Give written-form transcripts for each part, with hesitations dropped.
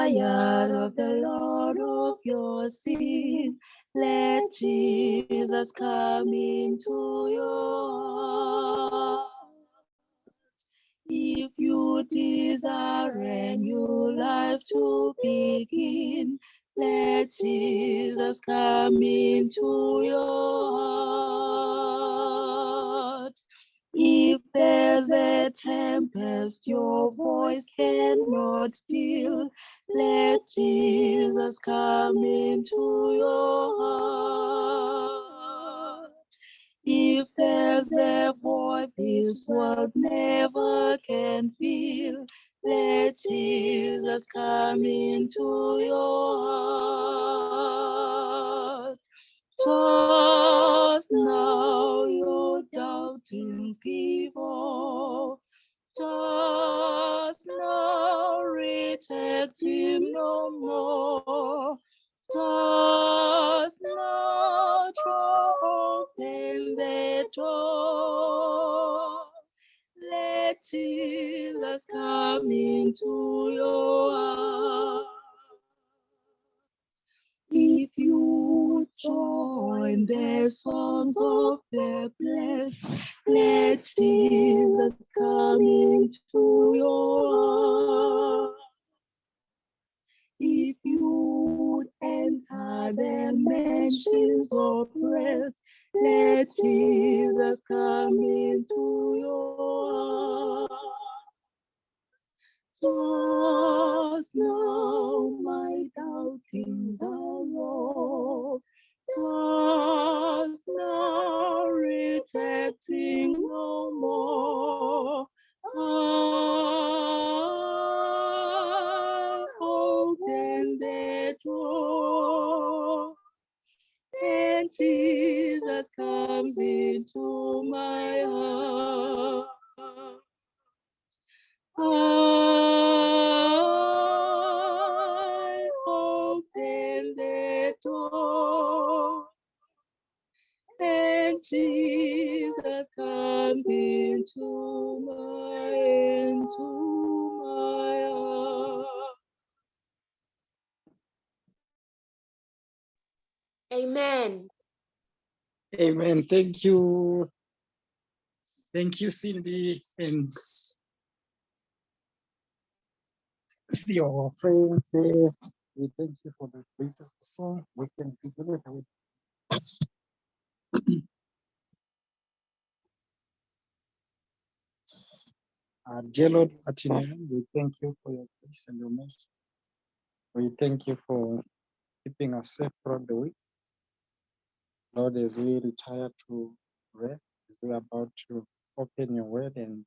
tired of the load of your sin, let Jesus come into your heart. If you desire a new life to begin, let Jesus come into your heart. If there's a tempest your voice cannot still, let Jesus come into your heart. If there's a void this world never can fill, let Jesus come into your heart. Just now, your doubting people, just now, reject him no more. Just now, throw open the door. Let Jesus come into your heart. If you join the songs of the blessed, let Jesus come into your heart. If you enter the mansions of rest, let Jesus come into your heart. Just now my doubtings are over. Just now rejecting no more. I open the door, and Jesus comes into my heart. I open the door, and Jesus comes into my heart. Amen. Amen. Thank you. Thank you, Cindy, and your friends here. We thank you for the beautiful song. We can begin it with dear Lord, we thank you for your grace and your mercy. We thank you for keeping us safe throughout the week. Lord, as we retire to rest, as we're about to open your word, and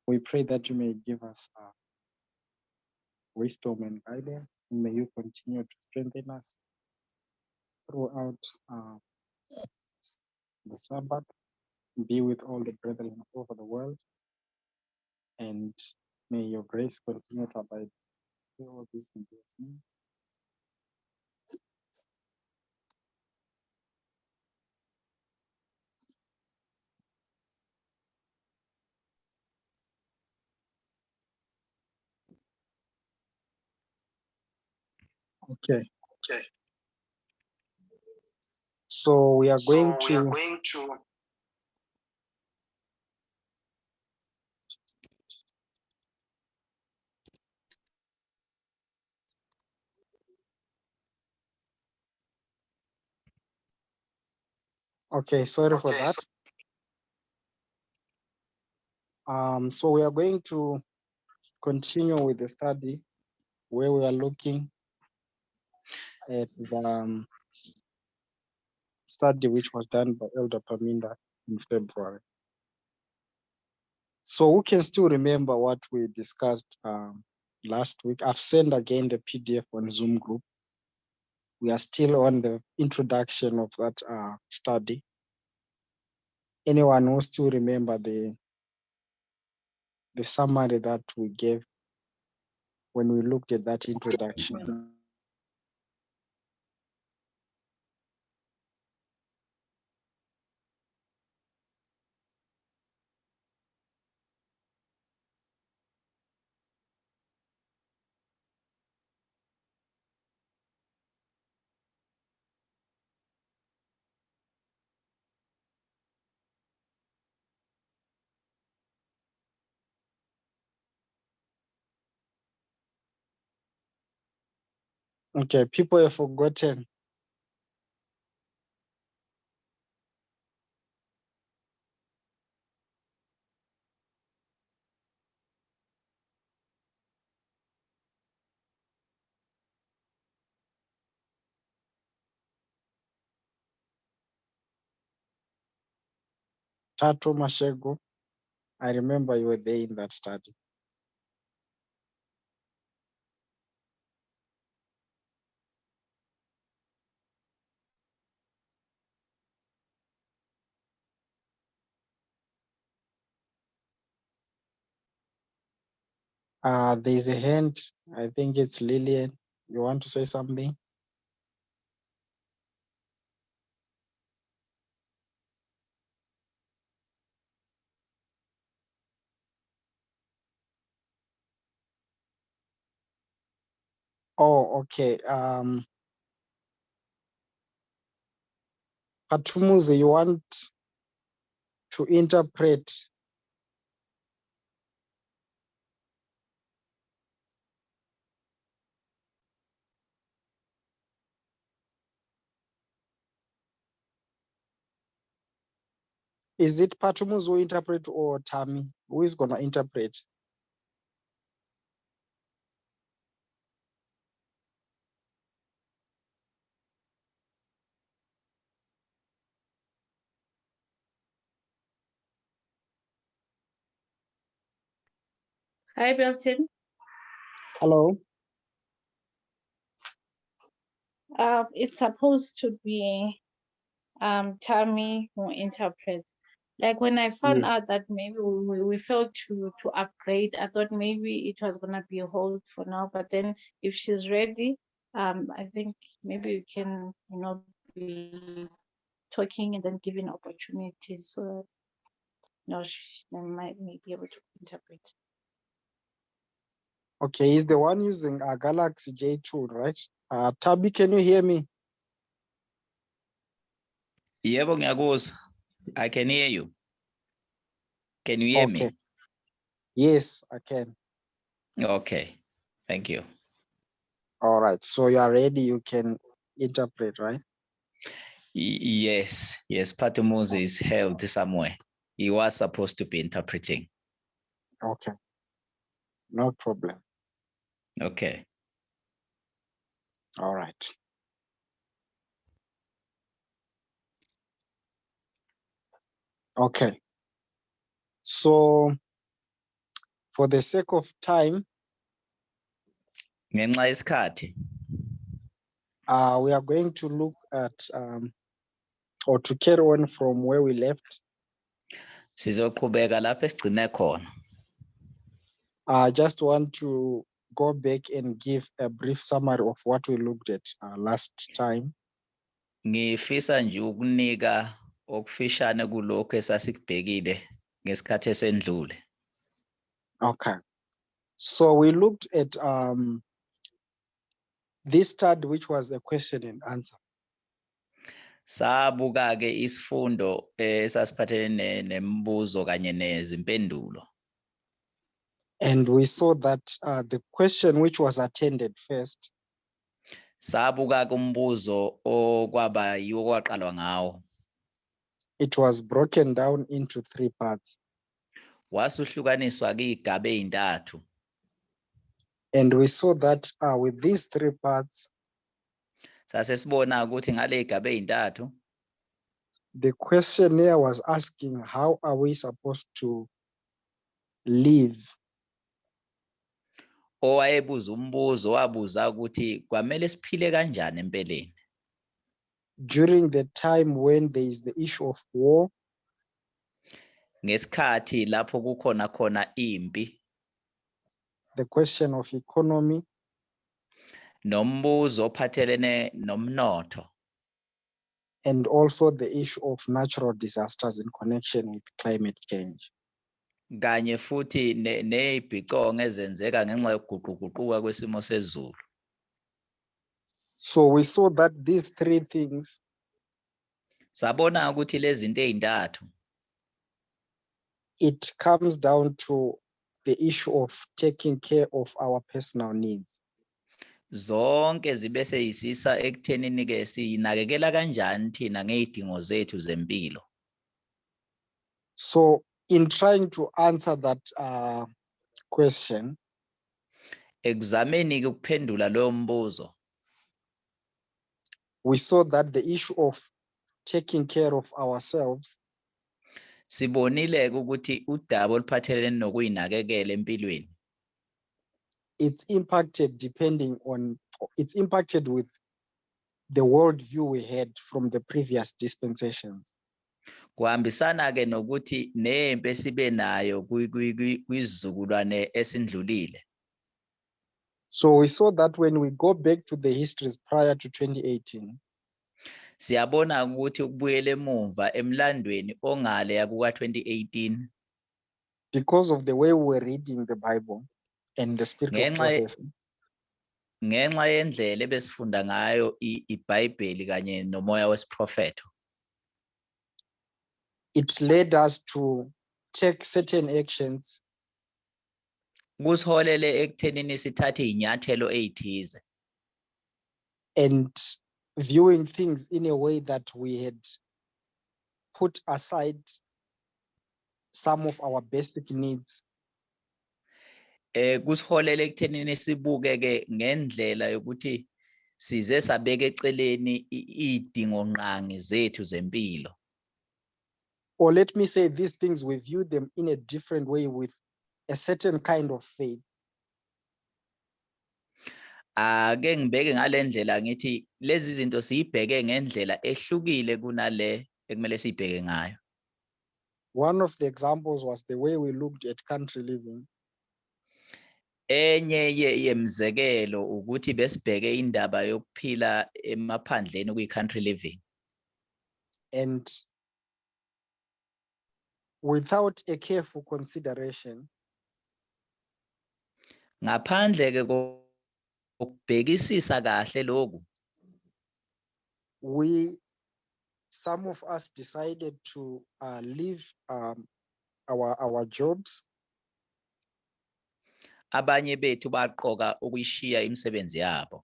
we pray that you may give us wisdom and guidance. And may you continue to strengthen us throughout the Sabbath. Be with all the brethren all over the world, and may your grace continue to abide with all this in Jesus' name. Okay. So we are going to okay, sorry for that. So we are going to continue with the study where we are looking at the study which was done by Elder Paminda in February. So who can still remember what we discussed last week? I've sent again the PDF on Zoom group. We are still on the introduction of that study. Anyone who still remember the summary that we gave when we looked at that introduction? Okay, people have forgotten. Tato Mashego, I remember you were there in that study. There's a hand. I think it's Lillian. You want to say something? Oh, okay. Patumuzi, you want to interpret? Is it Patumuzi who interpret or Thami? Who is going to interpret? Hi, Milton. Hello. It's supposed to be Thami who interprets. Like when I found Yes. out that maybe we failed to upgrade, I thought maybe it was gonna be a hold for now. But then if she's ready, I think maybe we can, be talking and then giving opportunities so that she may be able to interpret. Okay, he's the one using a Galaxy J2, right? Tabi, can you hear me? Yebo ngiyakuzwa. I can hear you. Can you hear me? Yes, I can. Okay. Thank you. All right. So you are ready. You can interpret, right? Yes. Patumuzi is held somewhere. He was supposed to be interpreting. Okay. No problem. Okay. All right. Okay. So for the sake of time, Ngenxa yesikhathi. We are going to look at or to carry on from where we left. Sizoqhubeka lapho esigcine khona. I just want to go back and give a brief summary of what we looked at last time. Ngifisa nje ukunika okufishane kulokho esasikubhekile ngesikhathi esendlule. Okay. So we looked at this study, which was a question and answer. Sabuka ke isifundo esasiphathele nemibuzo kanye nezimpendulo. And we saw that the question which was attended first, Sabuka kumbuzo okwaba yiwo kwaqalwa ngawo. it was broken down into 3 parts. Wasuhlukaniswa kuyigaba ezintathu. And we saw that with these 3 parts, Sasesibona ukuthi ngale igaba ezintathu the questionnaire was asking, how are we supposed to live? owayebuza umbuzo wabuza ukuthi kwamele siphile kanjani empeleni. During the time when there is the issue of war, Ngesikhathi lapho kukhona khona impi. the question of economy, Nombuzo ophathelene nomnotho. and also the issue of natural disasters in connection with climate change. Kanye futhi nezibhicongo ezenzeka ngenxa yokuguquguquka kwesimo sezulu. So we saw that these 3 things, Sabona ukuthi lezi zinto ezintathu it comes down to the issue of taking care of our personal needs. zonke zibe seyisisa ekuthenini ke sinakekela kanjani thina ngezidingo zethu zempilo. So in trying to answer that question, Ekuzameni ke ukuphendula lo mbuzo, we saw that the issue of taking care of ourselves sibonile ukuthi udaba oluphathelene nokuyinakekela empilweni it's impacted with the worldview we had from the previous dispensations. kuhambisana ke nokuthi nempe sibe nayo kwizizukulwane esindlulile. So we saw that when we go back to the histories prior to 2018, Siyabona ukuthi ukubuyela emumva emlandweni ongale yakuka 2018 because of the way we were reading the Bible and the spirit of prophecy, ngenxa yendlela ebesifunda ngayo iBhayibheli kanye nomoya wesiprofeto, it led us to take certain actions kusiholele ekuthenini sithathe inyathelo ezithize and viewing things in a way that we had put aside some of our basic needs kusiholele ekuthenini sibuke ke ngendlela yokuthi size sabeka eceleni izidingo nqangi zethu zempilo. or let me say these things, we view them in a different way with a certain kind of faith. Ake ngibeke ngale ndlela ngithi lezi zinto siyibheke ngendlela ehlukile kunale ekumele siyibheke ngayo. One of the examples was the way we looked at country living. Enye yemzekelo ukuthi besibheke indaba yokuphila emaphandleni kuyi-country living. And without a careful consideration, ngaphandle ke kokubhekisisa kahle lokhu, some of us decided to leave our jobs. Abanye bethu baqoka ukuyishiya imisebenzi yabo.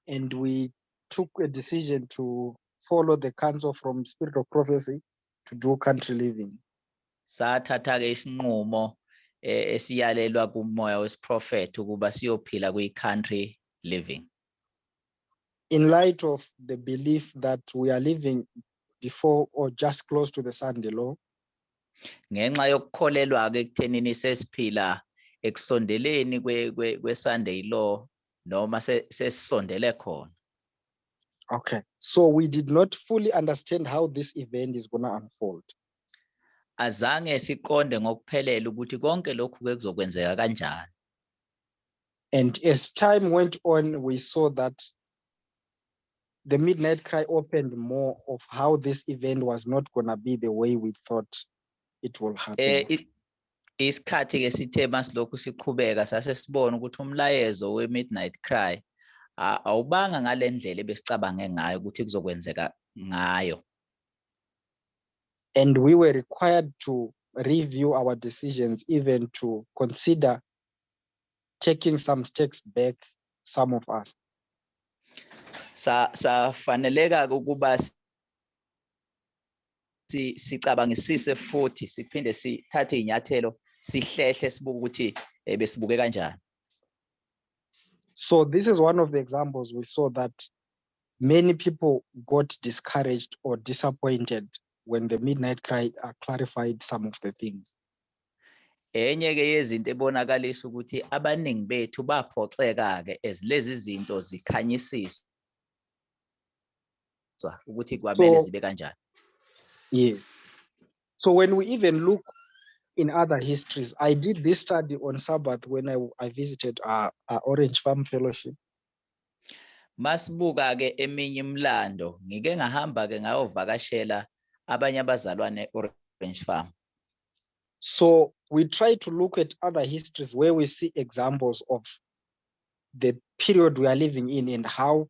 And we took a decision to follow the counsel from spirit of prophecy to do country living. Sathatha ke isinqumo esiyalelwa kumoya wesiprofeto ukuba siyophila kuyi-country living. In light of the belief that we are living before or just close to the Sunday law, ngenxa yokukholelwa ke ekuthenini sesiphila ekusondeleni kwe-Sunday law noma sesisondele khona. okay, so we did not fully understand how this event is going to unfold. Azange siqonde ngokuphelele ukuthi konke lokhu ke kuzokwenzeka kanjani. And as time went on, we saw that the midnight cry opened more of how this event was not going to be the way we thought it will happen. Isikhathi ke sithe masilokhu siqhubeka sase sibona ukuthi umlayezo we-midnight cry awubanga ngale ndlela ebesicabange ngayo ukuthi kuzokwenzeka ngayo. And we were required to review our decisions, even to consider taking some steps back, some of us. Safaneleka ukuba sicabangisise futhi siphinde sithathe inyathelo sihlehle sibuke ukuthi besibuke kanjani. So this is one of the examples we saw that many people got discouraged or disappointed when the midnight cry clarified some of the things. Enye ke yezinto ebonakalisa ukuthi abaningi bethu baphoxeka ke lezi zinto zikhanyisiswa ukuthi kwamele zibe kanjani. Yeah. So when we even look in other histories, I did this study on Sabbath when I visited Orange Farm Fellowship. Masibuka ke eminye imlando ngike ngahamba ke ngayovakashela abanye abazalwane Orange Farm. So we try to look at other histories where we see examples of the period we are living in and how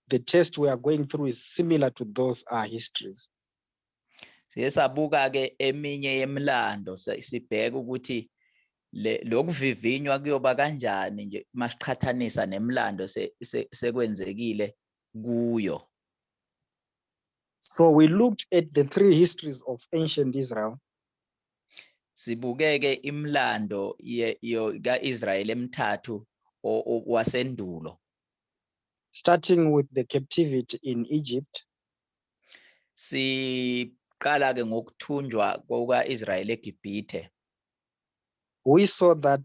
the test we are going through is similar to those histories. Sisabuka ke eminye yemlando sibheka ukuthi lokuvivinywa kuyoba kanjani nje masiqhathanisa nemlando sekwenzekile kuyo. So we looked at the three histories of ancient Israel. Sibukeke imlando kaIsrayeli emithathu wasendulo. Starting with the captivity in Egypt. Siqala ke ngokuthunjwa kukaIsrayeli eGibhithe. We saw that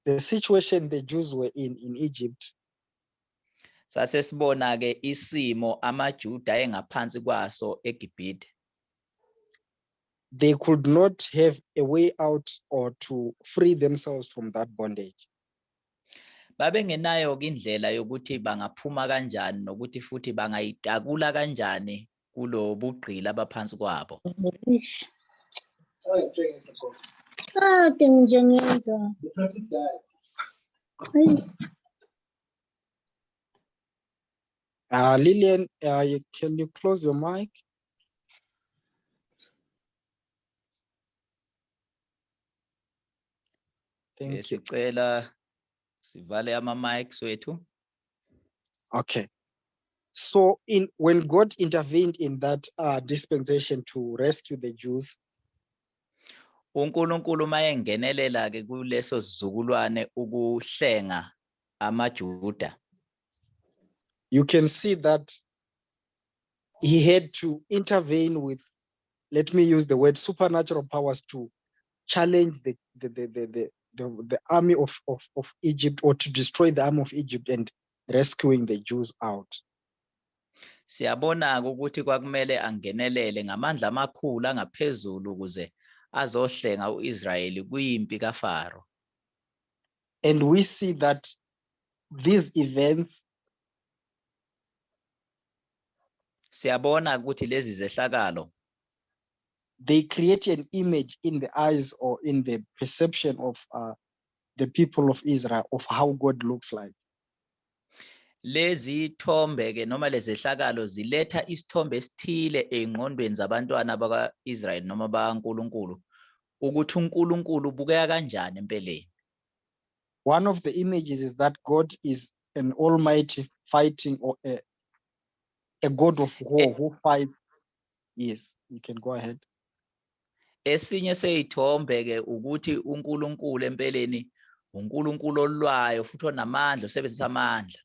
the situation the Jews were in Egypt. Sase sibona ke isimo amaJuda ayengaphansi kwaso eGibhithe. They could not have a way out or to free themselves from that bondage. Babengenayo ke indlela yokuthi bangaphuma kanjani nokuthi futhi bangayitakula kanjani kulo bugqila abaphansi kwabo. Lillian, can you close your mic? Thank you. Sicela sivale ama-mics wethu. Okay. So when God intervened in that dispensation to rescue the Jews, uNkulunkulu mayengenelela ke kuleso sizukulwane ukuhlenga amaJuda. You can see that he had to intervene with, let me use the word, supernatural powers to challenge the army of Egypt, or to destroy the army of Egypt and rescuing the Jews out. Siyabona ukuthi kwakumele angenelele ngamandla amakhulu angaphezulu ukuze azohlenga uIsrayeli kuyimpi kaFaro. And we see that these events, siyabona ukuthi lezi zehlakalo, they create an image in the eyes or in the perception of the people of Israel of how God looks like. Lezi ithombe ke noma lezi zehlakalo ziletha isithombe esithile engqondweni zabantwana bakaIsrayeli noma bakaNkulunkulu ukuthi uNkulunkulu ubukeka kanjani empeleni. One of the images is that God is an almighty fighting, or a God of war who fights. Yes, you can go ahead. Esinye seyithombe ke ukuthi uNkulunkulu empeleni uNkulunkulu olwayo futhi onamandla usebenzisa amandla.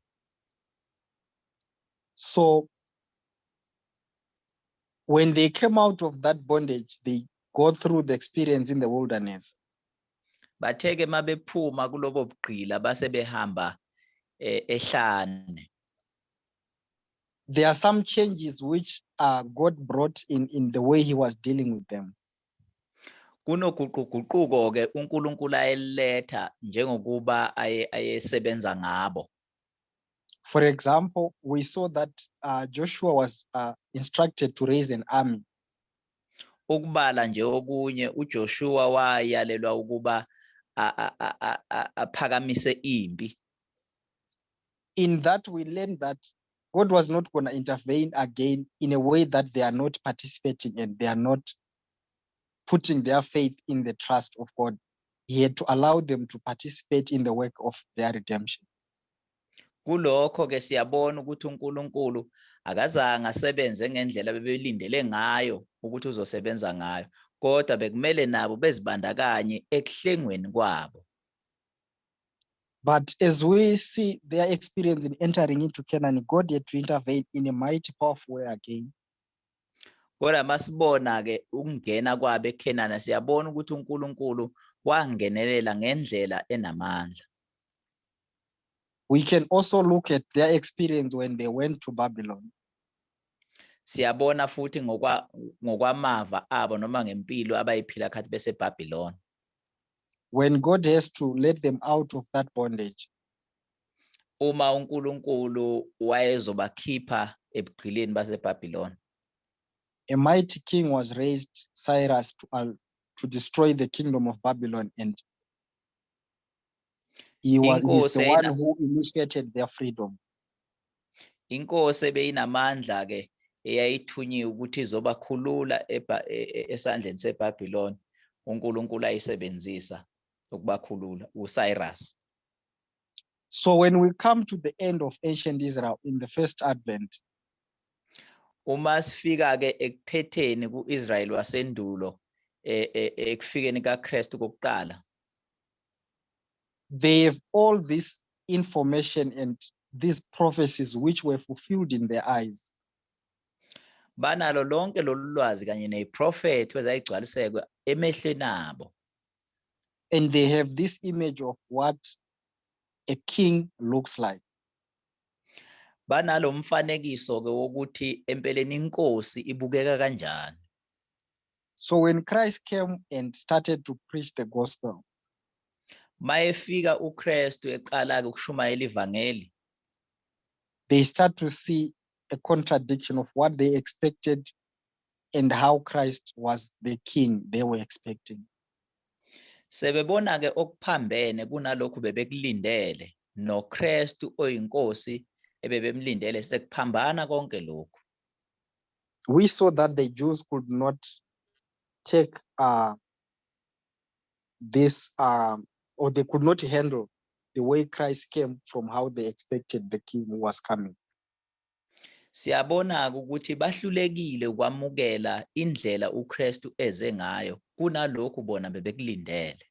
So when they came out of that bondage, they go through the experience in the wilderness. Batheke mabephuma kulobo bugqila base behamba ehlane. There are some changes which God brought in the way he was dealing with them. Kunoguquguquko ke uNkulunkulu ayeletha njengokuba ayesebenza ngabo. For example, we saw that Joshua was instructed to raise an army. Ukubala nje okunye uJoshua wayalelwa ukuba aphakamise impi. In that we learned that God was not going to intervene again in a way that they are not participating and they are not putting their faith in the trust of God. He had to allow them to participate in the work of their redemption. Kulokho ke siyabona ukuthi uNkulunkulu akazange asebenze ngendlela bebelindele ngayo ukuthi uzosebenza ngayo, kodwa bekumele nabo bezibandakanye ekuhlengweni kwabo. But as we see their experience in entering into Canaan, God had to intervene in a mighty powerful way again. Kodwa masibona ke ukungena kwabo eKhenani siyabona ukuthi uNkulunkulu wangenelela ngendlela enamandla. We can also look at their experience when they went to Babylon. Siyabona futhi ngokwamava abo noma ngempilo abayiphila khathi beseBhabhiloni. When God has to let them out of that bondage. Uma uNkulunkulu wayezobakhipha ebugqileni baseBhabhiloni. A mighty king was raised, Cyrus, to destroy the kingdom of Babylon, and he's the one who initiated their freedom. Inkosi ebeyinamandla ke eyayithunyiwe ukuthi izobakhulula esandleni seBhabhiloni, uNkulunkulu ayisebenzisa ukubakhulula uCyrus. So when we come to the end of ancient Israel in the first advent, Uma sifika ke ekuphetheni kuIsrayeli wasendulo ekufikeni kaKristu kokuqala, they have all this information and these prophecies which were fulfilled in their eyes. banalo lonke lolu lwazi kanye neziprofethi ezayigcwaliseka emehlweni abo. And they have this image of what a king looks like. Banalo mfanekiso ke wokuthi empeleni inkosi ibukeka kanjani. So when Christ came and started to preach the gospel, Mayefika uKristu eqala ke ukushumayela ivangeli, they start to see a contradiction of what they expected and how Christ was the king they were expecting. sebebona ke okuphambene kunalokhu bebekulindele noKristu oyinkosi ebebemlindele sekuphambana konke lokhu. We saw that the Jews could not take this or they could not handle the way Christ came from how they expected the king who was coming. Siyabona ukuthi bahlulekile ukwamukela indlela uKristu eze ngayo kunalokhu bona bebekulindele.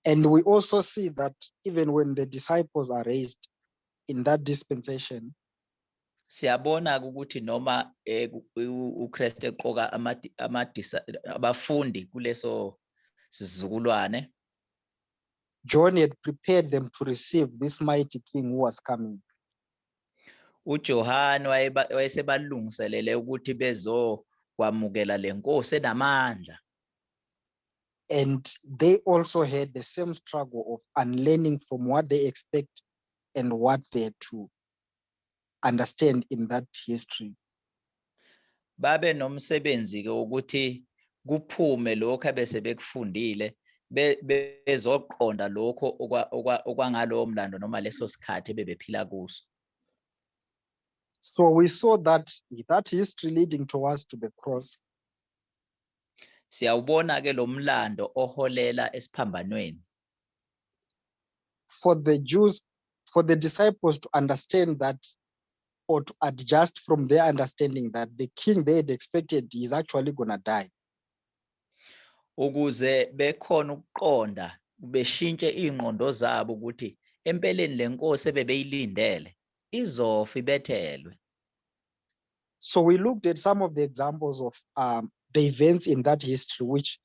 And we also see that even when the disciples are raised in that dispensation, Siyabona ukuthi noma uKristu eqoka abafundi kuleso sizukulwane, John had prepared them to receive this mighty king who was coming. uJohane wayesebalungiselele ukuthi bezokwamukela lenkosi enamandla. And they also had the same struggle of unlearning from what they expect and what they had to understand in that history. Babe nomsebenzi ke ukuthi kuphume lokho abese bekufundile bezoqonda lokho okwangalowo mlando noma leso sikhathi bebephila kuso. So we saw that history leading towards to the cross, Siyawubona ke lo mlando oholela esiphambanweni. for the Jews, for the disciples to understand that or to adjust from their understanding that the king they had expected is actually going to die. Ukuze bekhona ukuqonda beshintshe ingqondo zabo ukuthi empeleni lenkosi ebebeyilindele izofa ibethelwe. So we looked at some of the examples of the events in that history which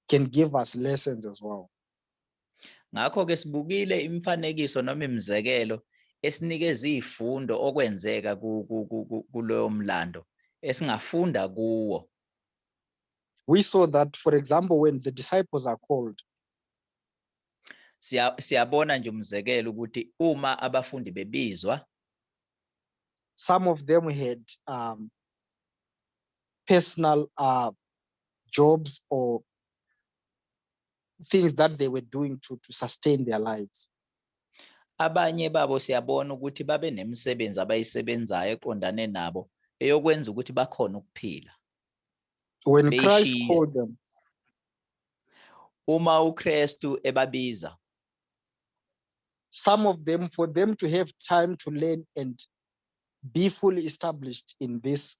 can give us lessons as well. Ngakho ke sibukile imfanekiso noma imizekelo esinikeza izifundo okwenzeka kuloyo mlando esingafunda kuwo. We saw that, for example, when the disciples are called, Siyabona nje umzekelo ukuthi uma abafundi bebizwa, some of them had personal jobs or things that they were doing to sustain their lives. abanye babo siyabona ukuthi babe nemisebenzi abayisebenzayo eqondane nabo eyokwenza ukuthi bakhona ukuphila. When Christ Beyishiye. called them, Uma uKristu ebabiza, some of them, for them to have time to learn and be fully established in this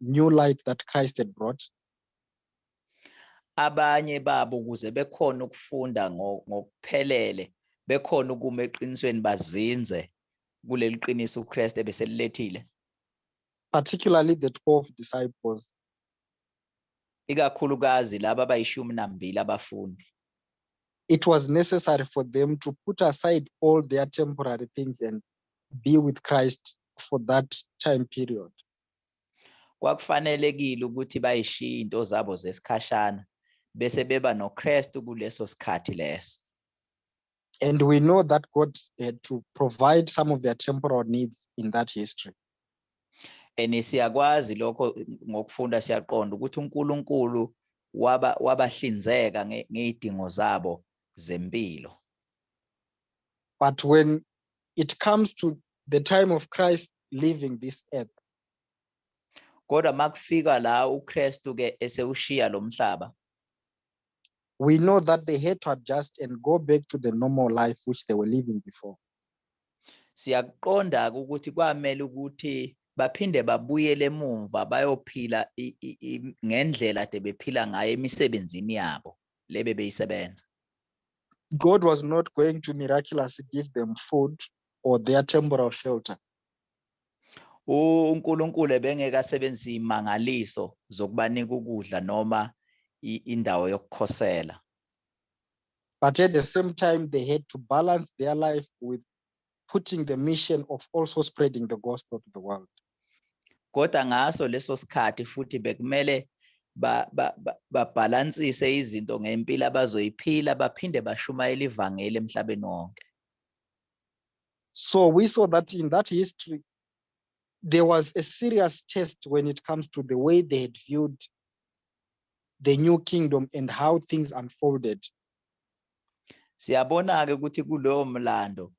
new light that Christ had brought, abanye babo ukuze bekhona ukufunda ngokuphelele, bekhona ukuma eqinisweni bazinze kuleli qiniso uKristu ebeselilethile. particularly the 12 disciples, Ikakhulukazi laba abayishumi nambili abafundi. it was necessary for them to put aside all their temporary things and be with Christ for that time period. Kwakufanelekile ukuthi bayishiye into zabo zesikhashana bese beba noKristu kuleso sikhathi leso. And we know that God had to provide some of their temporal needs in that history. Siyakwazi lokho ngokufunda siyaqonda ukuthi uNkulunkulu wabahlinzeka ngezidingo zabo zempilo. But when it comes to the time of Christ leaving this earth, Kodwa makufika la uKristu ke esewushiya lo mhlaba, we know that they had to adjust and go back to the normal life which they were living before. Siyakuqonda ukuthi kwamele ukuthi baphinde babuyele emumva bayophila ngendlela ade bephila ngayo emisebenzini yabo lebe beyisebenza. God was not going to miraculously give them food or their temporal shelter. uNkulunkulu ebengeke asebenzise imangaliso zokubanika ukudla noma indawo yokukhosela. But at the same time, they had to balance their life with putting the mission of also spreading the gospel to the world. Kodwa ngaso leso sikhathi futhi bekumele babalansise izinto ngempilo abazoyiphila baphinde bashumayela ivangeli emhlabeni wonke. So we saw that in that history, there was a serious test when it comes to the way they had viewed the new kingdom and how things unfolded. Siyabona-ke ukuthi kulowo mlando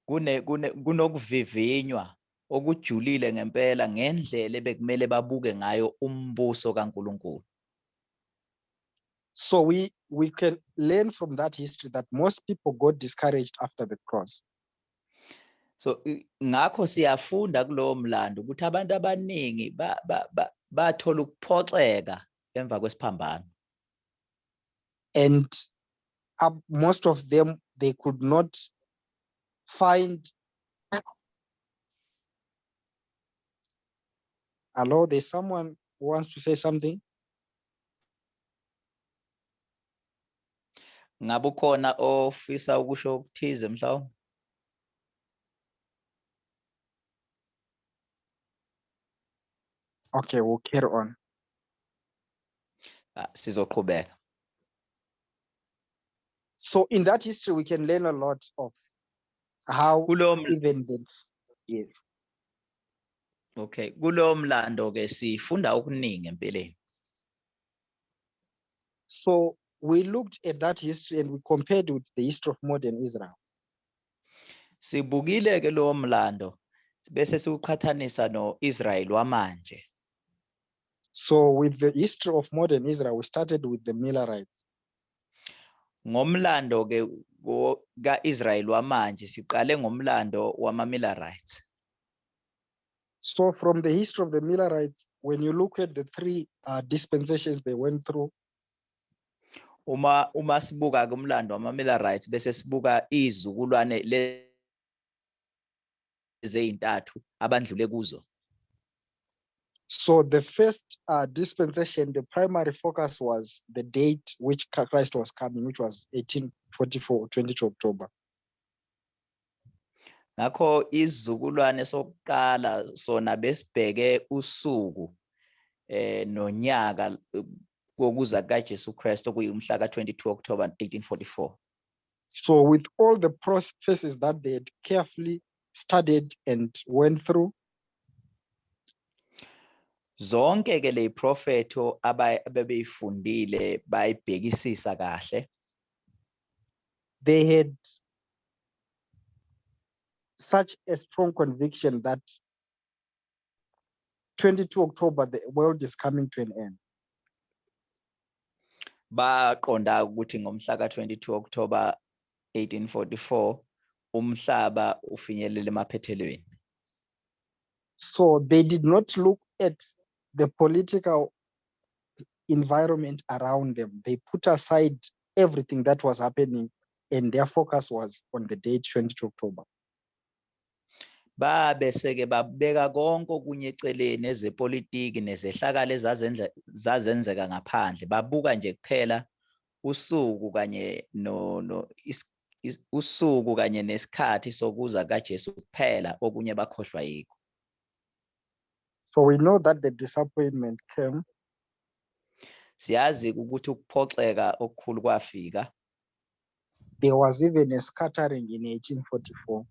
kunokuvivinywa okujulile ngempela ngendlela bekumele babuke ngayo umbuso kaNkulunkulu. So we can learn from that history that most people got discouraged after the cross. So ngakho siyafunda kulowo mlando ukuthi abantu abaningi bathola ukuphoxeka emva kwesiphambano. And most of them, they could not find. Hello, there's someone who wants to say something. Ngabe ukhona ofisa ukusho ukuthize mhlawumbe? Okay, we'll carry on. Sizoqhubeka. So in that history, we can learn a lot of how even then. Yes. Okay, kulo mlando ke sifunda okuningi empeleni. So we looked at that history and we compared with the history of modern Israel. Sibukile ke lo mlando bese siuqhathanisa no-Israel wamanje. So with the history of modern Israel, we started with the Millerites. Ngomlando ke ka-Israel wamanje siqale ngomlando wama-Millerites. So from the history of the Millerites, when you look at the three dispensations they went through, Uma sibuka kumlando wama-Millerites bese sibuka izizukulwane lezeyintathu abandlule kuzo. So the first dispensation, the primary focus was the date which Christ was coming, which was 1844, 22 October. Ngakho izizukulwane sokuqala sona besibheke usuku nonyaka kokuza kaJesu Kristu kuyimhla ka-22 October 1844. So with all the processes that they had carefully studied and went through, zonke ke le prophetho abebeyifundile bayibhekisisa kahle, they had such a strong conviction that 22 October, the world is coming to an end. baqonda ukuthi ngomhla ka-22 October 1844 umhlaba ufinyelele emaphethelweni. So they did not look at the political environment around them. They put aside everything that was happening and their focus was on the date 22 October. Babeseke babeka konke okunye eceleni ezepolitiki nezehlakalo ezazenzeka ngaphandle babuka nje kuphela usuku kanye usuku kanye nesikhathi sokuza kaJesu kuphela okunye bakhohlwa yikho. So we know that the disappointment came. Siyazi ukuthi ukuphoxeka okukhulu kwafika. There was even a scattering in 1844.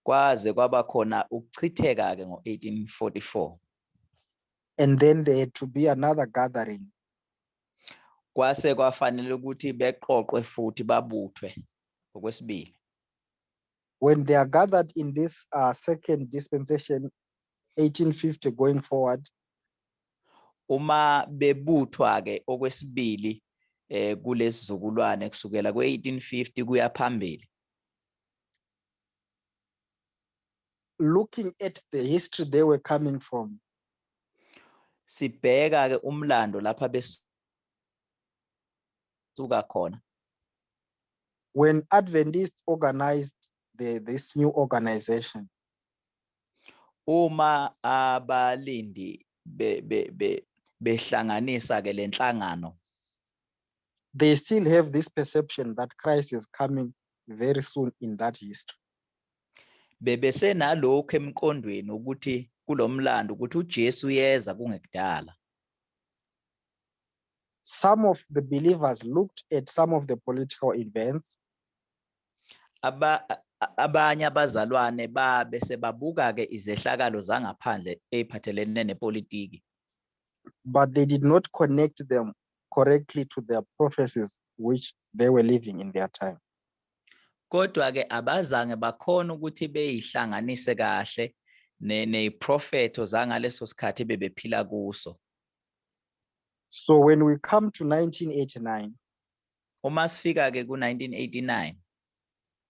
Kwaze kwaba khona ukuchitheka ke ngo-1844. And then there had to be another gathering. Kwase kwafanele ukuthi beqoqwe futhi babuthwe okwesibili. When they are gathered in this second dispensation, 1850 going forward, Uma bebuthwa ke okwesibili kulesizukulwane kusukela kwe-1850 kuya phambili. Looking at the history they were coming from, Sibheka ke umlando lapha besuka khona. when Adventists organized this new organization, Uma abalindi behlanganisa ke lenhlangano, they still have this perception that Christ is coming very soon in that history. bebesenalokho emqondweni ukuthi kulomlando ukuthi uJesu uyeza kungekudala. Some of the believers looked at some of the political events Abanye abazalwane babe sebabuka ke izehlakalo zangaphandle eziphathelene nepolitiki, but they did not connect them correctly to their prophecies which they were living in their time. kodwa ke abazange bakhona ukuthi beyihlanganise kahle neziprofeto zangaleso sikhathi bebephila kuso. So when we come to 1989, Uma sifika ke ku-1989,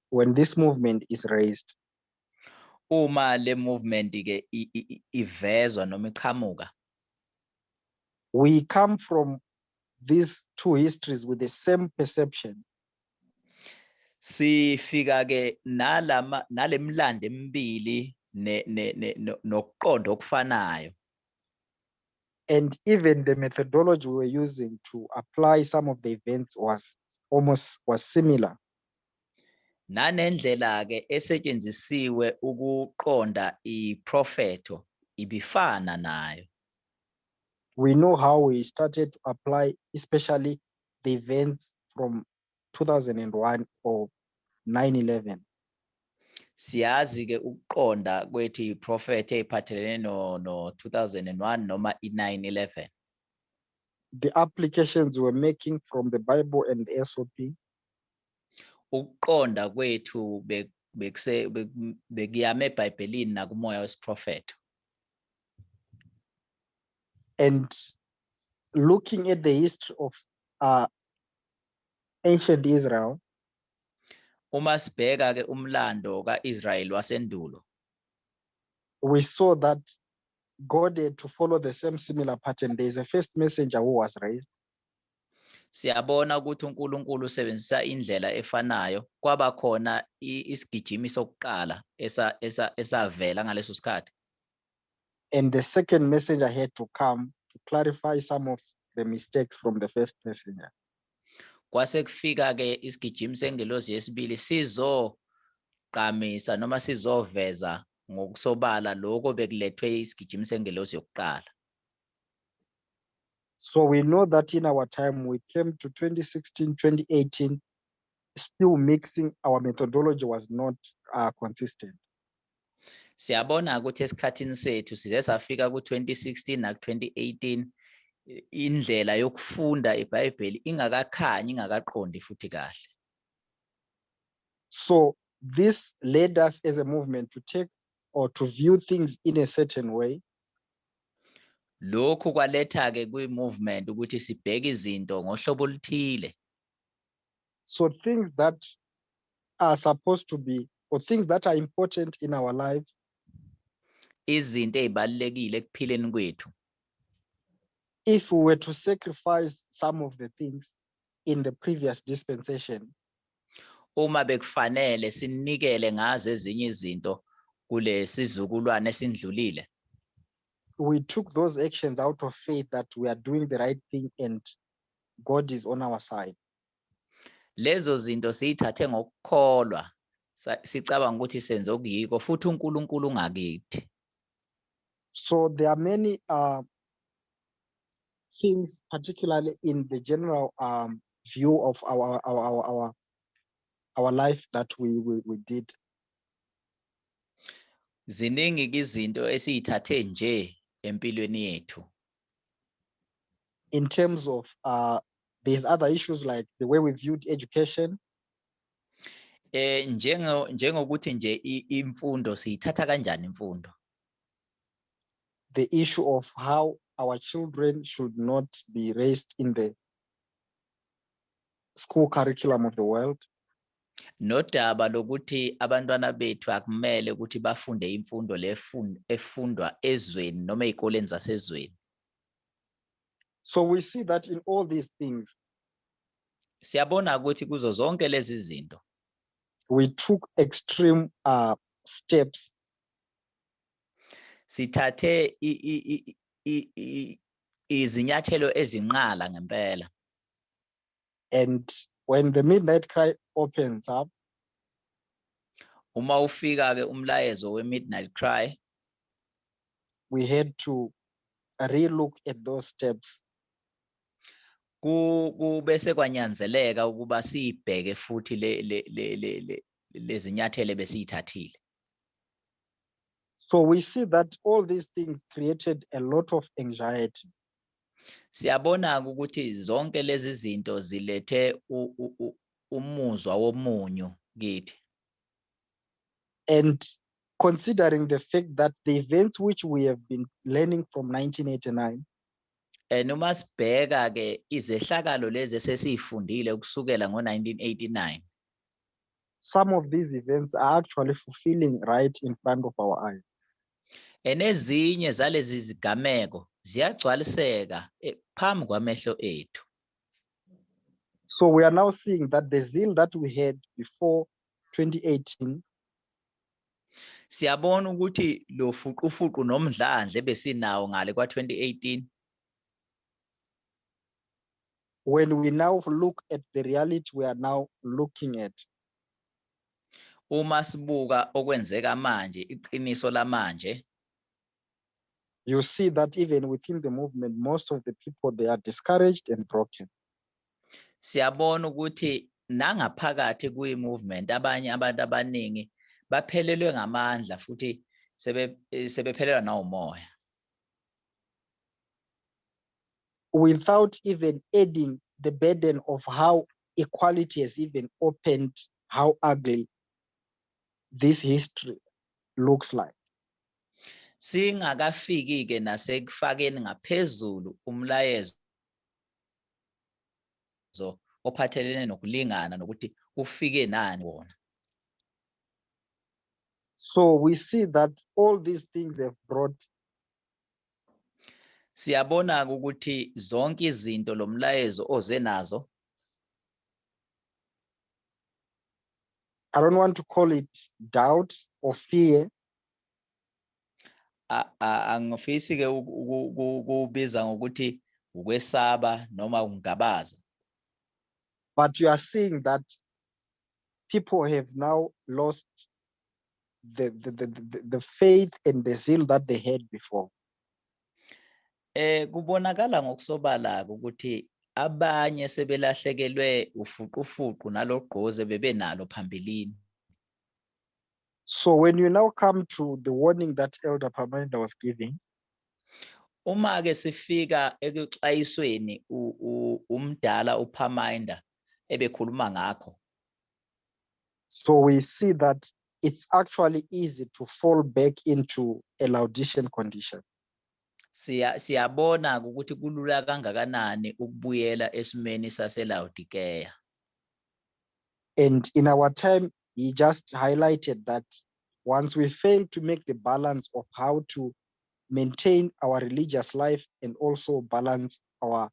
when this movement is raised, uma le movement ke ivezwa noma iqhamuka, we come from these two histories with the same perception. sifika ke nalemlando emibili nokuqonda okufanayo. And even the methodology we were using to apply some of the events was similar. Nanendlela ke esetshenzisiwe ukuqonda iprofeto ibifana nayo. We know how we started to apply, especially the events from 2001 or 9/11. Siyazi ke ukuqonda kwethu iprofeto eziphathelene no 2001 noma i-9/11. The applications we're making from the Bible and the SOP, Ukuqonda kwethu bekuyame eBhayibhelini nakumoya wesiprofeto. and looking at the history of ancient Israel, Uma sibheka ke umlando kaIsrayeli wasendulo, we saw that God had to follow the same similar pattern. There is a first messenger who was raised. siyabona ukuthi uNkulunkulu usebenzisa indlela efanayo. Kwaba khona isigijimi sokuqala esavela ngaleso sikhathi. And the second messenger had to come to clarify some of the mistakes from the first messenger. Kwase kufika ke isigijimi sengelosi yesibili sizoqamisa noma sizoveza ngokusobala lokho bekulethwe isigijimi sengelosi yokuqala. So we know that in our time, we came to 2016, 2018, still mixing, our methodology was not consistent. Siyabona ukuthi esikhathini sethu size safika ku-2016 naku-2018 indlela yokufunda iBhayibheli ingakakhanyi ingakaqondi futhi kahle. So this led us as a movement to take or to view things in a certain way. Lokhu kwaletha ke kwi-movement ukuthi sibheke izinto ngohlobo oluthile. So things that are supposed to be, or things that are important in our lives, Izinto ezibalekile ekuphileni kwethu. if we were to sacrifice some of the things in the previous dispensation, Uma bekufanele sinikele ngazo ezinye izinto kule sizukulwane esindlulile, we took those actions out of faith that we are doing the right thing and God is on our side. lezo zinto siyithathe ngokukholwa, sicabanga ukuthi senze okuyiko futhi uNkulunkulu ungakithi. So there are many things, particularly in the general view of our life, that we did. Ziningi izinto esiyithathe nje empilweni yethu. In terms of there's other issues like the way we viewed education. Njengokuthi nje imfundo siyithatha kanjani imfundo. The issue of how our children should not be raised in the school curriculum of the world. Nodaba lokuthi abantwana bethu akumele ukuthi bafunde imfundo efundwa ezweni noma ezikoleni zasezweni. So we see that in all these things, Siyabona ukuthi kuzo zonke lezi zinto we took extreme steps sithathe izinyathelo ezinqala ngempela. and when the midnight cry opens up, Uma ufika ke umlayezo we-midnight cry, we had to relook at those steps kubese kwanyanzeleka ukuba sibheke futhi lezi nyathelo besiyithathile. So we see that all these things created a lot of anxiety. Siyabona ukuthi zonke lezi zinto zilethe umuzwa womunyu kithi. And considering the fact that the events which we have been learning from 1989, Noma sibheka ke izehlakalo lezi esesiyifundile kusukela ngo-1989, some of these events are actually fulfilling right in front of our eyes. ezinye zalezi zigameko ziyagcwaliseka phambi kwamehlo ethu. So we are now seeing that the zeal that we had before 2018 Siyabona ukuthi lo fuqufuqu nomdlandla ebesinawo ngale kwa-2018, when we now look at the reality we are now looking at, uma sibuka okwenzeka manje, iqiniso lamanje, you see that even within the movement, most of the people, they are discouraged and broken. siyabona ukuthi nangaphakathi kwi-movement abanye abantu abaningi baphelelwe ngamandla futhi sebephelelwa nawumoya. Without even adding the burden of how equality has even opened, how ugly this history looks like. Singakafiki ke nasekufakeni ngaphezulu umlayezo ophathelene nokulingana nokuthi ufike nani wona. So we see that all these things have brought Siyabona ukuthi zonke izinto lo mlayezo oze nazo, I don't want to call it doubt or fear, angifisi ke ukubiza ngokuthi ukwesaba noma ukungabaza, but you are seeing that people have now lost the faith and the zeal that they had before. Kubonakala ngokusobala ukuthi abanye sebelahlekelwe ufuqufuqu nalogqoze bebenalo phambilini. So when you now come to the warning that Elder Pamanda was giving, Uma ke sifika ekuxwayisweni umdala uPamanda ebekhuluma ngakho, so we see that it's actually easy to fall back into a Laodicean condition. siyabona ukuthi kulula kangakanani ukubuyela esimeni saseLaodikeya. And in our time, he just highlighted that once we fail to make the balance of how to maintain our religious life and also balance our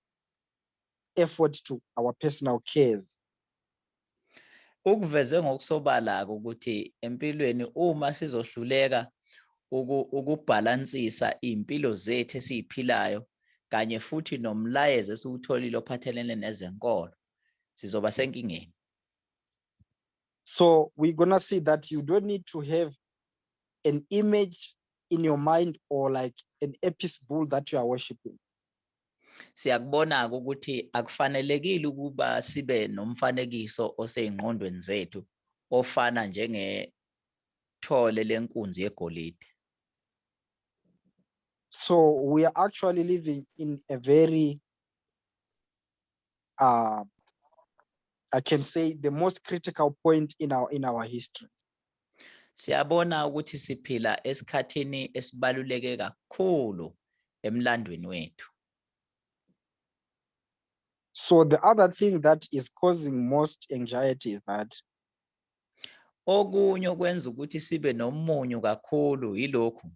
effort to our personal cares, Ukuveze ngokusobala ukuthi empilweni uma sizohluleka ukubhalansisa impilo zethu esiziphilayo kanye futhi nomlayezo esiwutholile ophathelene nezenkolo, sizoba senkingeni. so we're going to see that you don't need to have an image in your mind or like an Apis bull that you are worshiping. Siyakubona ukuthi akufanelekile ukuba sibe nomfanekiso oseyingqondweni zethu ofana njengethole lenkunzi yegolide. So we are actually living in a very, I can say, the most critical point in our history. Siyabona ukuthi siphila esikhathini esibaluleke kakhulu emlandweni wethu. So the other thing that is causing most anxiety is that Okunye okwenza ukuthi sibe nomunyu kakhulu yilokhu.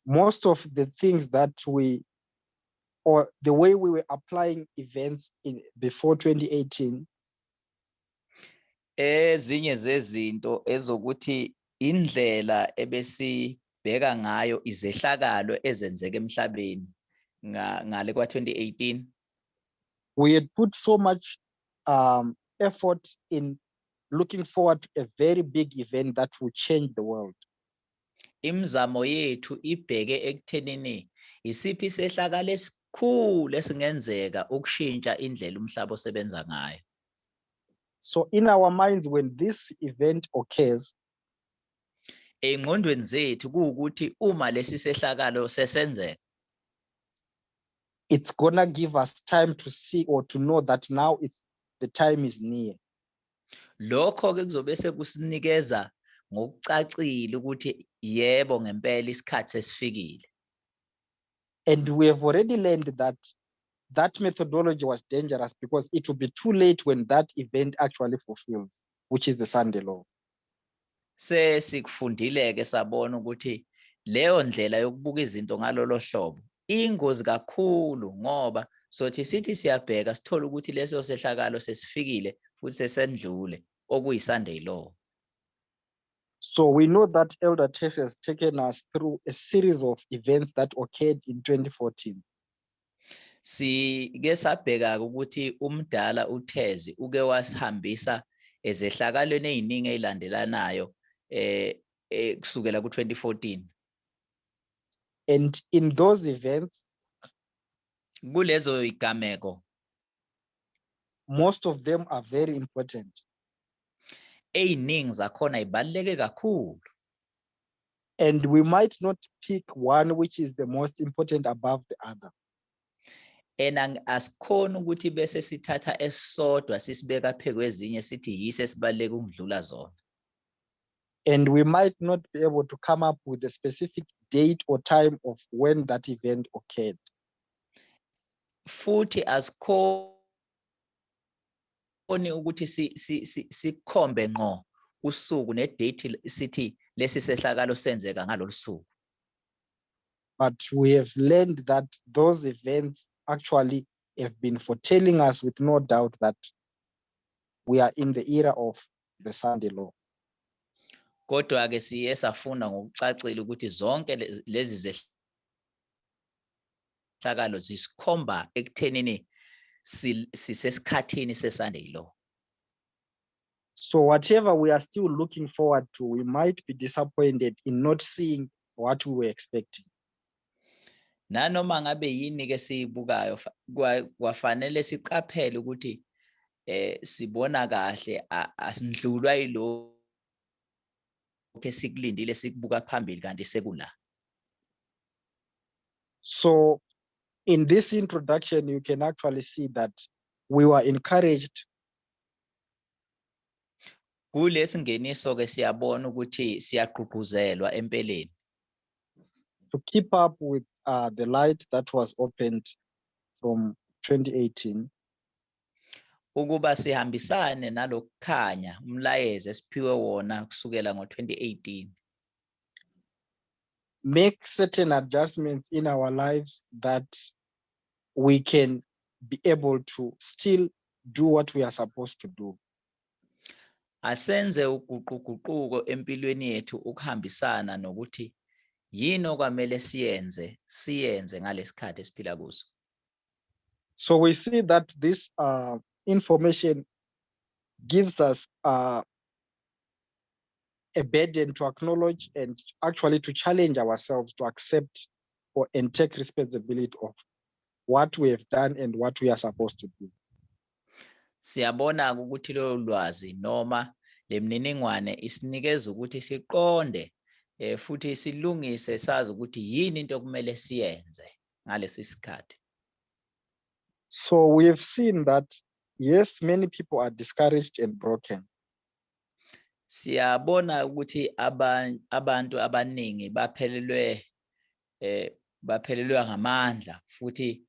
most of the things that or the way we were applying events before 2018 Ezinye zezinto ezokuthi indlela ebesibheka ngayo izehlakalo ezenzeka emhlabeni ngale kwa 2018. we had put so much effort in looking forward to a very big event that will change the world. Imizamo yethu ibheke ekuthenini isiphi isehlakalo esikhulu esingenzeka ukushintsha indlela umhlaba osebenza ngayo. So in our minds, when this event occurs, Engqondweni zethu kuukuthi uma lesi sehlakalo sesenzeka, it's gonna give us time to see or to know that now the time is near. lokho ke kuzobe sekusinikeza ngokucacile ukuthi yebo ngempela isikhathi sesifikile. And we have already learned that that methodology was dangerous because it will be too late when that event actually fulfills, which is the Sunday law. Sesikufundile-ke sabona ukuthi leyo ndlela yokubuka izinto ngalolo hlobo ingozi kakhulu ngoba sothi sithi siyabheka sithola ukuthi leso sehlakalo sesifikile futhi sesendlule okuyi-Sunday law. So we know that Elder Tess has taken us through a series of events that occurred in 2014. Sike sabheka ukuthi umdala uThezi uke wasihambisa ezehlakalweni eziningi ezilandelanayo kusukela ku-2014. And in those events, kulezo igameko, most of them are very important. Eziningi zakhona ibaluleke kakhulu. And we might not pick one which is the most important above the other. Asikhona ukuthi bese sithatha esisodwa sisibeka phezu kwezinye sithi yiso esibaluleke ukudlula zona. And we might not be able to come up with a specific date or time of when that event occurred. Futhi asikhoni ukuthi sikhombe ngqo usuku nedate sithi lesi sehlakalo senzeka ngalolu suku. But we have learned that those events actually have been foretelling us with no doubt that we are in the era of the Sunday law. Kodwa-ke siye safunda ngokucacile ukuthi zonke lezi zehlakalo zisikhomba ekuthenini sisesikhathini se-Sunday law. So whatever we are still looking forward to, we might be disappointed in not seeing what we were expecting. Nanoma ngabe yini ke siyibukayo kwafanele siqaphele ukuthi sibona kahle asindlulwa yilokho esikulindile sikubuka phambili kanti sekula. So in this introduction, you can actually see that we were encouraged Kulesi ngeniso ke siyabona ukuthi siyagqugquzelwa empeleni to keep up with the light that was opened from 2018. ukuba sihambisane nalokukhanya umlayezo esiphiwe wona kusukela ngo-2018. Make certain adjustments in our lives that we can be able to still do what we are supposed to do. Asenze uguquguquko empilweni yethu ukuhambisana nokuthi yini okwamele siyenze ngalesikhathi esiphila kuso. So we see that this information gives us a burden to acknowledge and actually to challenge ourselves to accept and take responsibility of what we have done and what we are supposed to do. Siyabona ukuthi lo lwazi noma lemniningwane isinikeza ukuthi siqonde futhi silungise sazi ukuthi yini into okumele siyenze ngalesi sikhathi. So we have seen that yes, many people are discouraged and broken. Siyabona ukuthi abantu abaningi baphelelwe ngamandla futhi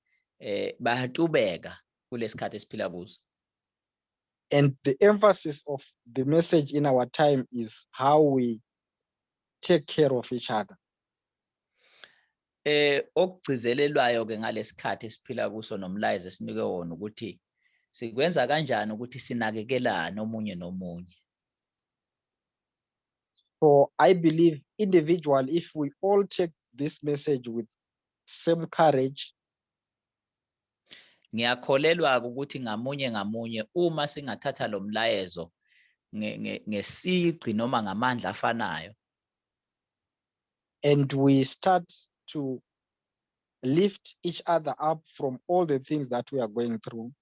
bayatubeka. kulesikhathi esiphila kuso. And the emphasis of the message in our time is how we take care of each other. Okugcizelelwayo ke ngalesikhathi esiphila kuso nomlayezo esinikwe wona ukuthi sikwenza kanjani ukuthi sinakekelane omunye nomunye. So I believe individually, if we all take this message with same courage, Ngiyakholelwa ukuthi ngamunye ngamunye uma singathatha lo mlayezo ngesigqi noma ngamandla afanayo, and we start to lift each other up from all the things that we are going through,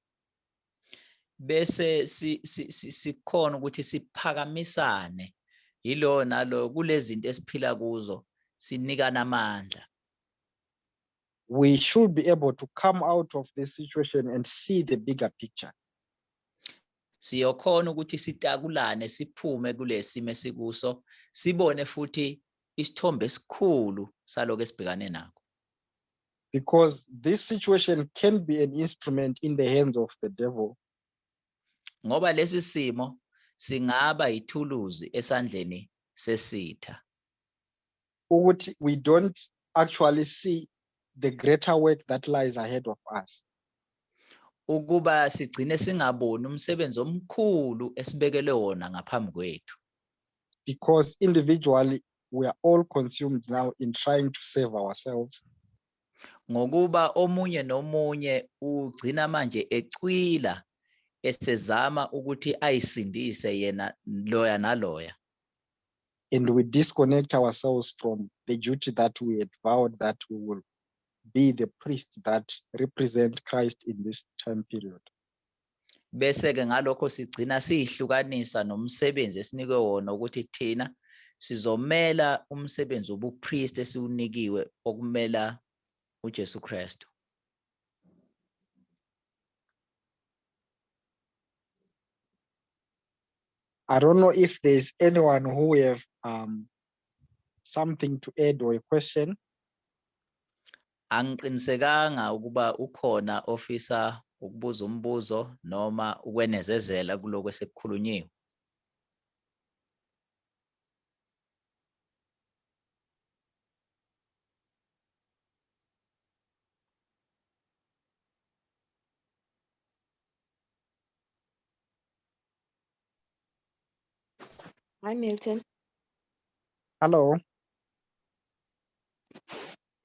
bese sikhona ukuthi siphakamisane yilo nalo kulezinto esiphila kuzo sinikana amandla. we should be able to come out of this situation and see the bigger picture. Siyokhona ukuthi sitakulane siphume kulesimo esikuso sibone futhi isithombe esikhulu saloko esibhekane nakho. Because this situation can be an instrument in the hands of the devil, Ngoba lesi simo singaba ithuluzi esandleni sesitha. ukuthi we don't actually see the greater work that lies ahead of us. Ukuba sigcine singaboni umsebenzi omkhulu esibekele wona ngaphambi kwethu. Because individually we are all consumed now in trying to save ourselves. Ngokuba omunye nomunye ugcina manje ecwila esezama ukuthi ayisindise yena loya naloya. And we disconnect ourselves from the duty that we had vowed that we will be the priests that represent Christ in this time period. Bese ke ngalokho sigcina sihlukanisa nomsebenzi esinikwe wona ukuthi thina sizomela umsebenzi wobupriest esiwunikiwe okumela uJesu Kristu. I don't know if there's anyone who have something to add or a question. Angiqinisekanga ukuba ukhona ofisa ukubuza umbuzo noma ukwenezezela kuloko esekukhulunyiwe. Hi, Milton. Hello.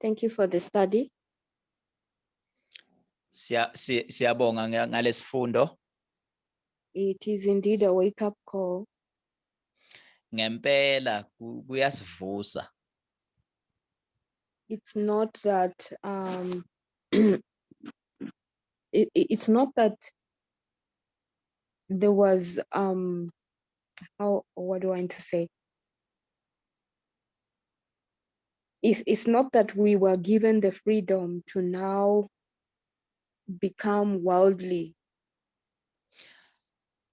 Thank you for the study. Siyabonga ngalesifundo. It is indeed a wake-up call. Ngempela kuyasivusa. It's not that it's not that there was what do I want to say? It's not that we were given the freedom to now become worldly.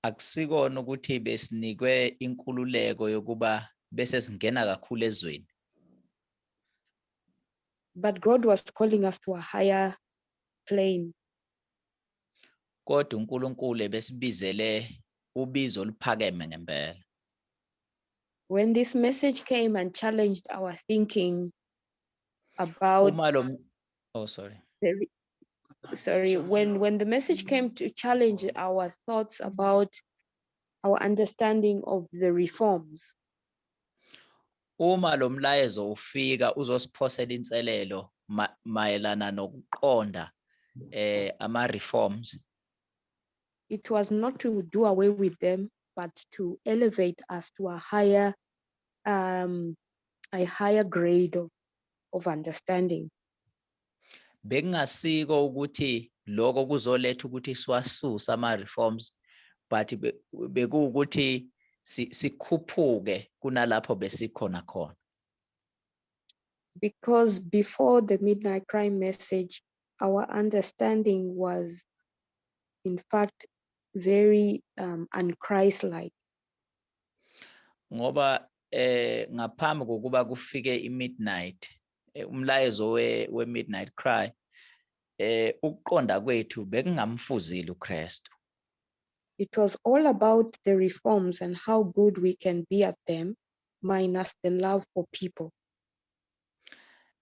Akusikona ukuthi besinikwe inkululeko yokuba bese singena kakhulu ezweni. But God was calling us to a higher plane. Kodwa uNkulunkulu besibizele ubizo oluphakeme ngempela. When this message came and challenged our thinking about when the message came to challenge our thoughts about our understanding of the reforms, Uma lo mlayezo ufika uzosiphosela inselelo mayelana nokuqonda ama reforms. It was not to do away with them, but to elevate us to a higher grade of understanding. Bekungasiko ukuthi lokho kuzoletha ukuthi siwasusa ama reforms, but bekuwukuthi sikhuphuke kunalapho besikhona khona. Because before the midnight cry message, our understanding was in fact very unchrist-like. Ngoba ngaphambi kokuba kufike midnight, umlayezo we midnight cry, ukuqonda kwethu bekungamfuzile uKristu. It was all about the reforms and how good we can be at them, minus the love for people.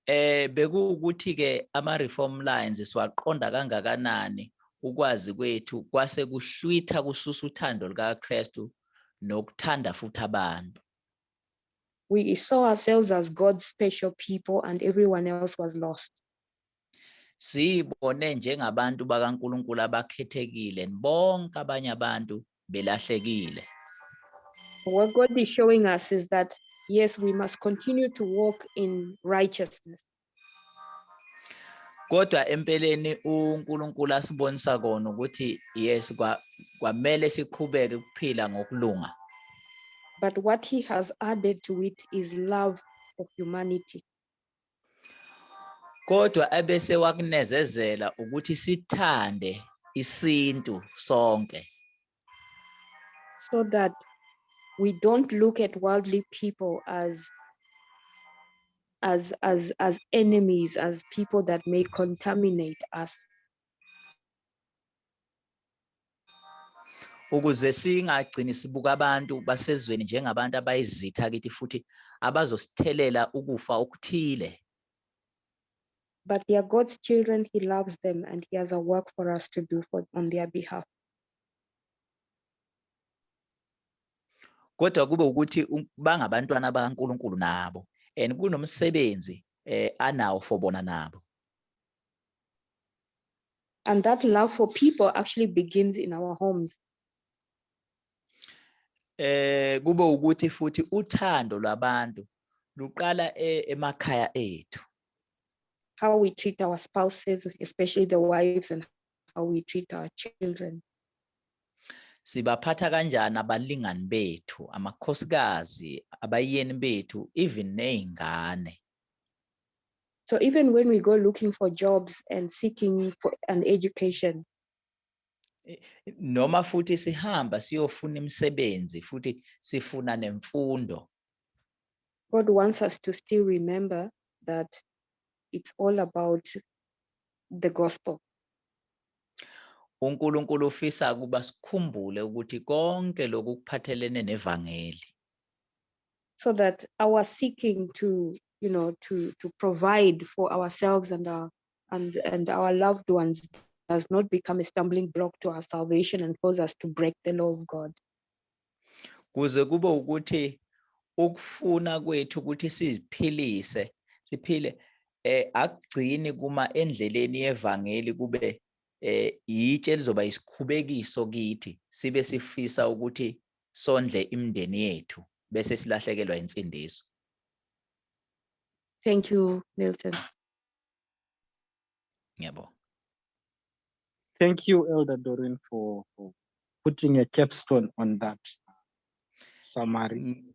Bekuwukuthi ke ama-reform lines siwaqonda kangakanani ukwazi kwethu kwase kuhlwitha kususa uthando lukaKristu nokuthanda futhi abantu. We saw ourselves as God's special people and everyone else was lost. Sibone njengabantu bakaNkulunkulu abakhethekile bonke abanye abantu belahlekile. What God is showing us is that, yes, we must continue to walk in righteousness. Kodwa empeleni uNkulunkulu asibonisa kona ukuthi yes kwamele siqhubeke ukuphila ngokulunga. But what he has added to it is love for humanity. Kodwa abese wakunezezela ukuthi sithande isintu sonke. So that we don't look at worldly people as enemies, as people that may contaminate us. Ukuze singagcini sibuka abantu basezweni njengabantu abayizitha kithi futhi abazosithelela ukufa okuthile. But they are God's children, he loves them and he has a work for us to do on their behalf. Kodwa kube ukuthi bangabantwana bakaNkulunkulu nabo and kunomsebenzi anawo for bona nabo. And that love for people actually begins in our homes. Kube ukuthi futhi uthando lwabantu luqala emakhaya ethu. How we treat our spouses, especially the wives, and how we treat our children. Sibaphatha kanjani abalingani bethu, amakhosikazi, abayeni bethu, even nezingane. So even when we go looking for jobs and seeking for an education, noma futhi sihamba siyofuna imisebenzi futhi sifuna nemfundo. God wants us to still remember that it's all about the gospel. uNkulunkulu ufisa kuba sikhumbule ukuthi konke lokhu kuphathelene nevangeli. So that our seeking to, to provide for ourselves and our loved ones does not become a stumbling block to our salvation and cause us to break the law of God. Kuze kube ukuthi ukufuna kwethu ukuthi siziphilise, siphile akugcini kuma endleleni yevangeli kube itshe lizoba isikhubekiso kithi sibe sifisa ukuthi sondle imindeni yethu bese silahlekelwa insindiso. Thank you, Milton. Ngiyabonga. Thank you, Elder Doreen, for putting a capstone on that summary.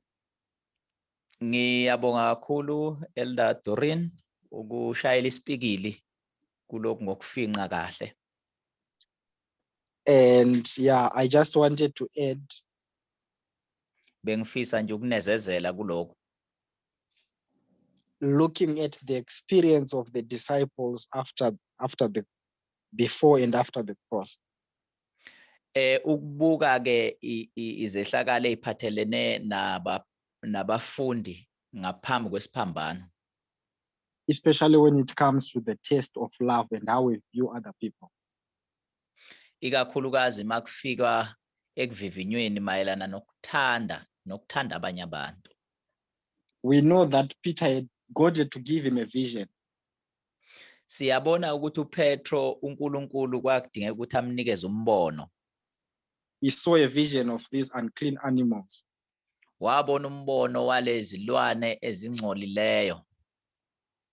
Ngiyabonga kakhulu Elder Doreen ukushayela isipikili kulokhu ngokufinqa kahle. And yeah, I just wanted to add, Bengifisa nje ukunezezela kulokho. looking at the experience of the disciples before and after the cross. Ukubuka ke izehlakalo eziphathelene nabafundi ngaphambi kwesiphambano. Especially when it comes to the test of love and how we view other people. Ikakhulukazi makufika ekuvivinyweni mayelana nokuthanda abanye abantu. We know that God had to give him a vision. Siyabona ukuthi uPetro uNkulunkulu kwakudingeka ukuthi amnikeze umbono. He saw a vision of these unclean animals. Wabona umbono walezi zilwane ezingcolileyo.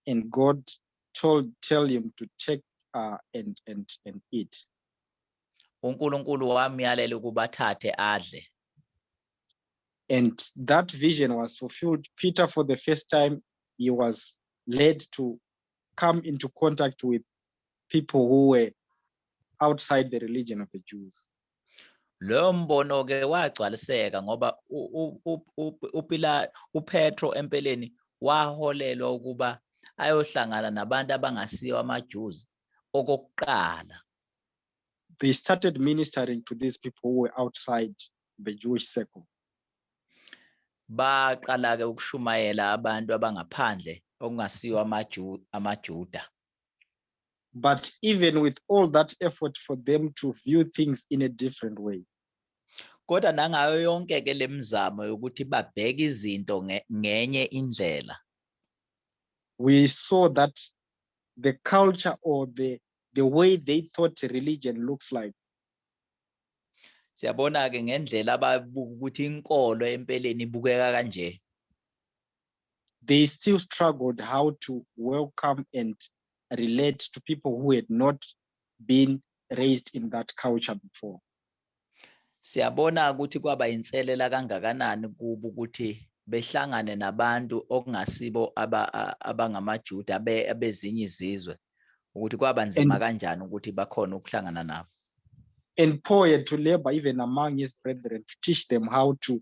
And God tell him to take and eat. uNkulunkulu wamyalela ukuba athathe adle. And that vision was fulfilled. Peter, for the first time, he was led to come into contact with people who were outside the religion of the Jews. Lo mbono ke wagcwaliseka ngoba uPetro empeleni waholelwa ukuba ayohlangana nabantu abangasiyo amaJews okokuqala they started ministering to these people who were outside the Jewish circle. baqala ke ukushumayela abantu abangaphandle okungasiwa amaJuda. But even with all that effort for them to view things in a different way, Kodwa nangayo yonke ke lemizamo yokuthi babheke izinto ngenye indlela, we saw that the culture or the way they thought religion looks like, siyabona ke ngendlela ababuka ukuthi inkolo empeleni ibukeka kanje. they still struggled how to welcome and relate to people who had not been raised in that culture before. Siyabona ukuthi kwaba inselela kangakanani kubo ukuthi behlangane nabantu okungasibo abangamaJuda abezinye izizwe, ukuthi kwaba nzima kanjani ukuthi bakhona ukuhlangana nabo. And Paul had to labor even among his brethren to teach them how to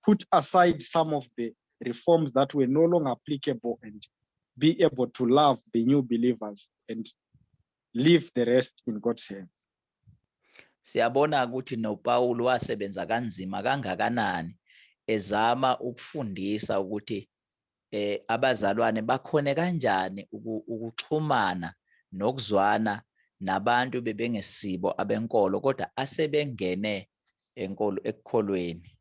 put aside some of the reforms that were no longer applicable and be able to love the new believers and leave the rest in God's hands. Siyabona ukuthi noPaul wasebenza kanzima kangakanani ezama ukufundisa ukuthi abazalwane bakhone kanjani ukuxhumana nokuzwana nabantu bebengesibo abenkolo kodwa asebengene ekukholweni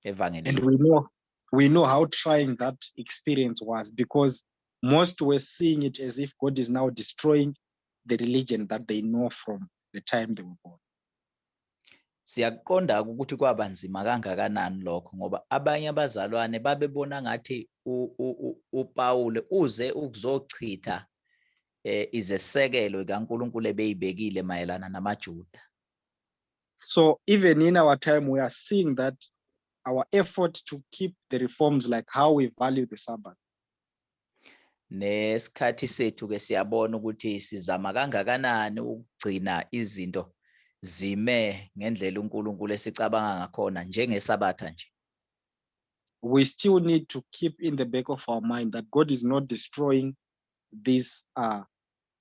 evangelini. And we know how trying that experience was, because most were seeing it as if God is now destroying the religion that they know from the time they were born. Siyaqonda ukuthi kwaba nzima kangakanani lokho ngoba abanye abazalwane babebona ngathi uPaul uze ukuzochitha izesekelo kaNkulunkulu ebeyibekile mayelana namaJuda. So even in our time, we are seeing that our effort to keep the reforms, like how we value the Sabbath, nesikhathi sethu ke siyabona ukuthi sizama kangakanani ukugcina izinto zime ngendlela uNkulunkulu esicabanga ngakhona njengesabatha nje. we still need to keep in the back of our mind that God is not destroying this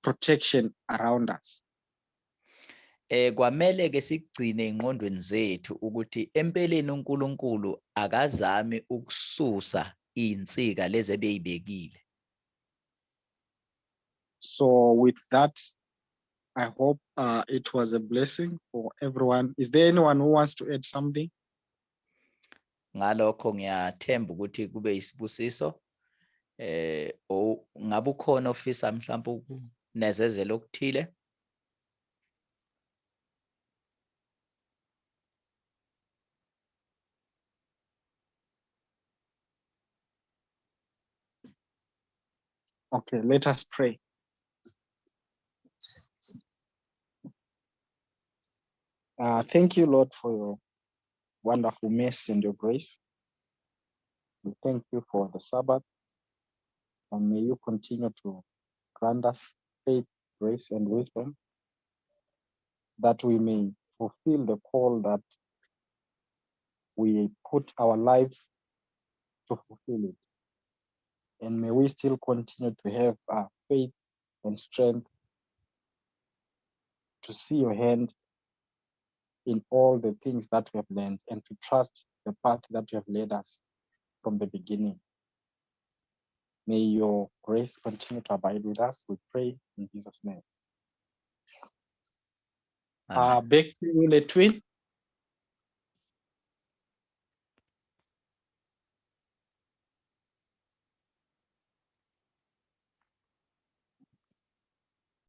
protection around us. Kwamele ke sigcine ingqondweni zethu ukuthi empeleni uNkulunkulu akazami ukususa insika lezi ebeyibekile. So with that, I hope it was a blessing for everyone. Is there anyone who wants to add something? Ngalokho ngiyathemba ukuthi kube isibusiso. Ngabe ukhona ofisa mhlawumbe ukunezezela okuthile? Okay, let us pray. Thank you, Lord, for your wonderful mercy and your grace. We thank you for the Sabbath, and may you continue to grant us faith, grace, and wisdom, that we may fulfill the call that we put our lives to fulfill it. And may we still continue to have faith and strength to see your hand in all the things that we have learned, and to trust the path that you have led us from the beginning. May your grace continue to abide with us. We pray in Jesus' name. Amen. Back to you, Letwin.